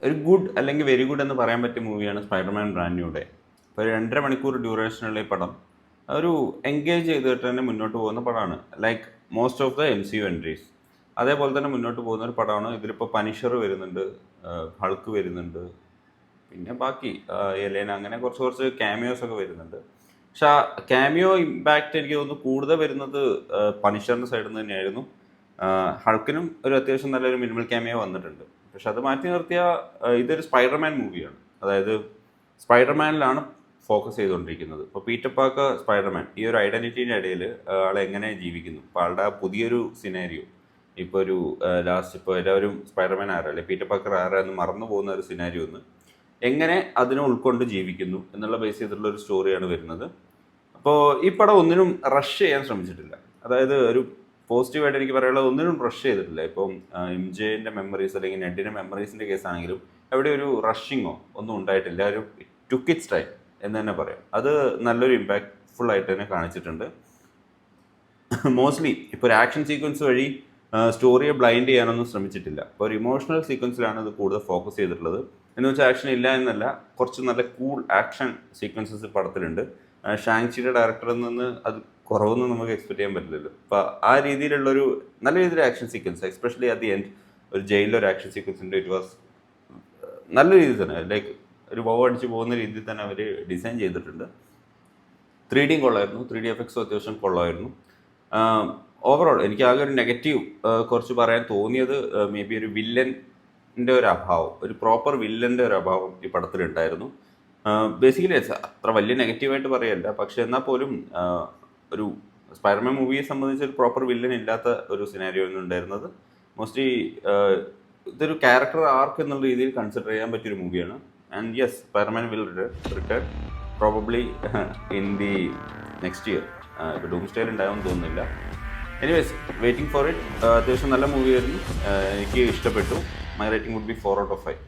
ഒരു ഗുഡ് അല്ലെങ്കിൽ very good എന്ന് പറയാൻ പറ്റിയ മൂവിയാണ് സ്പൈഡർമാൻ ബ്രാൻഡ് ന്യൂ ഡേ. ഇപ്പോൾ 2.5 മണിക്കൂർ ഡ്യൂറേഷനുള്ള ഈ പടം ഒരു എൻഗേജ് ചെയ്തിട്ട് തന്നെ മുന്നോട്ട് പോകുന്ന പടമാണ്. Like most of the MCU entries അതേപോലെ തന്നെ മുന്നോട്ട് പോകുന്ന ഒരു പടമാണ്. ഇതിലിപ്പോൾ പനിഷർ വരുന്നുണ്ട്, ഹൾക്ക് വരുന്നുണ്ട്, പിന്നെ ബാക്കി എലേന, അങ്ങനെ കുറച്ച് ക്യാമിയോസ് ഒക്കെ വരുന്നുണ്ട്. പക്ഷെ ആ ക്യാമിയോ ഇമ്പാക്റ്റ് എനിക്ക് തോന്നുന്നു കൂടുതൽ വരുന്നത് പനിഷറിൻ്റെ സൈഡിൽ നിന്ന് തന്നെയായിരുന്നു. ഹൾക്കിനും ഒരു അത്യാവശ്യം നല്ലൊരു മിനിമൽ ക്യാമിയോ വന്നിട്ടുണ്ട്. പക്ഷെ അത് മാറ്റി നിർത്തിയ ഇതൊരു സ്പൈഡർമാൻ മൂവിയാണ്. അതായത് സ്പൈഡർമാനിലാണ് ഫോക്കസ് ചെയ്തുകൊണ്ടിരിക്കുന്നത്. ഇപ്പോൾ പീറ്റർ പാർക്കർ സ്പൈഡർമാൻ ഈ ഒരു ഐഡൻറ്റിറ്റീൻ്റെ ഇടയിൽ ആൾ എങ്ങനെ ജീവിക്കുന്നു, ഇപ്പോൾ ആളുടെ പുതിയൊരു സിനാരിയോ, ഇപ്പോൾ ഒരു ലാസ്റ്റ് ഇപ്പോൾ എല്ലാവരും സ്പൈഡർമാൻ ആരാ അല്ലെങ്കിൽ പീറ്റർ പാർക്കർ ആരാ എന്ന് മറന്നു പോകുന്ന ഒരു സിനാരിയോ ഒന്ന് എങ്ങനെ അതിനെ ഉൾക്കൊണ്ട് ജീവിക്കുന്നു എന്നുള്ള ബേസ് ചെയ്തിട്ടുള്ള ഒരു സ്റ്റോറിയാണ് വരുന്നത്. അപ്പോൾ ഈ പടം ഒന്നിനും റഷ് ചെയ്യാൻ ശ്രമിച്ചിട്ടില്ല. അതായത് ഒരു പോസിറ്റീവായിട്ട് എനിക്ക് പറയാനുള്ളത്, ഒന്നിനും റഷ് ചെയ്തിട്ടില്ല. ഇപ്പം MJൻ്റെ മെമ്മറീസ് അല്ലെങ്കിൽ നെഡിൻ്റെ മെമ്മറീസിൻ്റെ കേസാണെങ്കിലും എവിടെ ഒരു റഷിങ്ങോ ഒന്നും ഉണ്ടായിട്ടില്ല. ഒരു ടുക്ക് ഇറ്റ്സ് ടൈം എന്ന് തന്നെ പറയാം. അത് നല്ലൊരു ഇമ്പാക്റ്റ്ഫുൾ ആയിട്ട് തന്നെ കാണിച്ചിട്ടുണ്ട്. മോസ്റ്റ്ലി ഇപ്പോൾ ഒരു ആക്ഷൻ സീക്വൻസ് വഴി സ്റ്റോറിയെ ബ്ലൈൻഡ് ചെയ്യാനൊന്നും ശ്രമിച്ചിട്ടില്ല. ഇപ്പോൾ ഒരു ഇമോഷണൽ സീക്വൻസിലാണ് ഇത് കൂടുതൽ ഫോക്കസ് ചെയ്തിട്ടുള്ളത്. എന്ന് വെച്ചാൽ ആക്ഷൻ ഇല്ല എന്നല്ല, കുറച്ച് നല്ല കൂൾ ആക്ഷൻ സീക്വൻസസ് പടത്തിലുണ്ട്. ഷാങ്ചിയുടെ ഡയറക്ടറിൽ നിന്ന് അത് കുറവൊന്നും നമുക്ക് എക്സ്പെക്ട് ചെയ്യാൻ പറ്റില്ലല്ലോ. അപ്പോൾ ആ രീതിയിലുള്ളൊരു നല്ല രീതിയിൽ action sequence, especially at the end ഒരു ജയിലിലൊരു ആക്ഷൻ സീക്വൻസ് ഉണ്ട്. ഇറ്റ് വാസ് നല്ല രീതിയിൽ തന്നെ, ലൈക്ക് ഒരു ബോ അടിച്ച് പോകുന്ന രീതിയിൽ തന്നെ അവർ ഡിസൈൻ ചെയ്തിട്ടുണ്ട്. 3D കൊള്ളായിരുന്നു, 3D എഫക്ട്സും അത്യാവശ്യം കൊള്ളായിരുന്നു. ഓവറോൾ എനിക്ക് ആകെ ഒരു നെഗറ്റീവ് കുറച്ച് പറയാൻ തോന്നിയത് മേ ബി ഒരു വില്ലൻ്റെ ഒരു അഭാവം, ഒരു പ്രോപ്പർ വില്ലൻ്റെ ഒരു അഭാവം ഈ പടത്തിലുണ്ടായിരുന്നു. ബേസിക്കലി അത്ര വലിയ നെഗറ്റീവായിട്ട് പറയല്ല, പക്ഷെ എന്നാൽ പോലും ഒരു സ്പൈഡർമാൻ മൂവിയെ സംബന്ധിച്ച് ഒരു പ്രോപ്പർ വില്ലൻ ഇല്ലാത്ത ഒരു സിനാരിയോ ആണ് ഉണ്ടായിരുന്നത്. മോസ്റ്റ്ലി ഇതൊരു ക്യാരക്ടർ ആർക്ക് എന്നുള്ള രീതിയിൽ കൺസിഡർ ചെയ്യാൻ പറ്റിയൊരു മൂവിയാണ്. And yes, Spiderman will return probably in the next year. ഇപ്പോൾ ഡൂംസ്റ്റേയിൽ ഉണ്ടാകുമെന്ന് തോന്നുന്നില്ല. Anyways, waiting for it. അത്യാവശ്യം നല്ല മൂവിയായിരുന്നു, എനിക്ക് ഇഷ്ടപ്പെട്ടു. My rating would be 4 out of 5.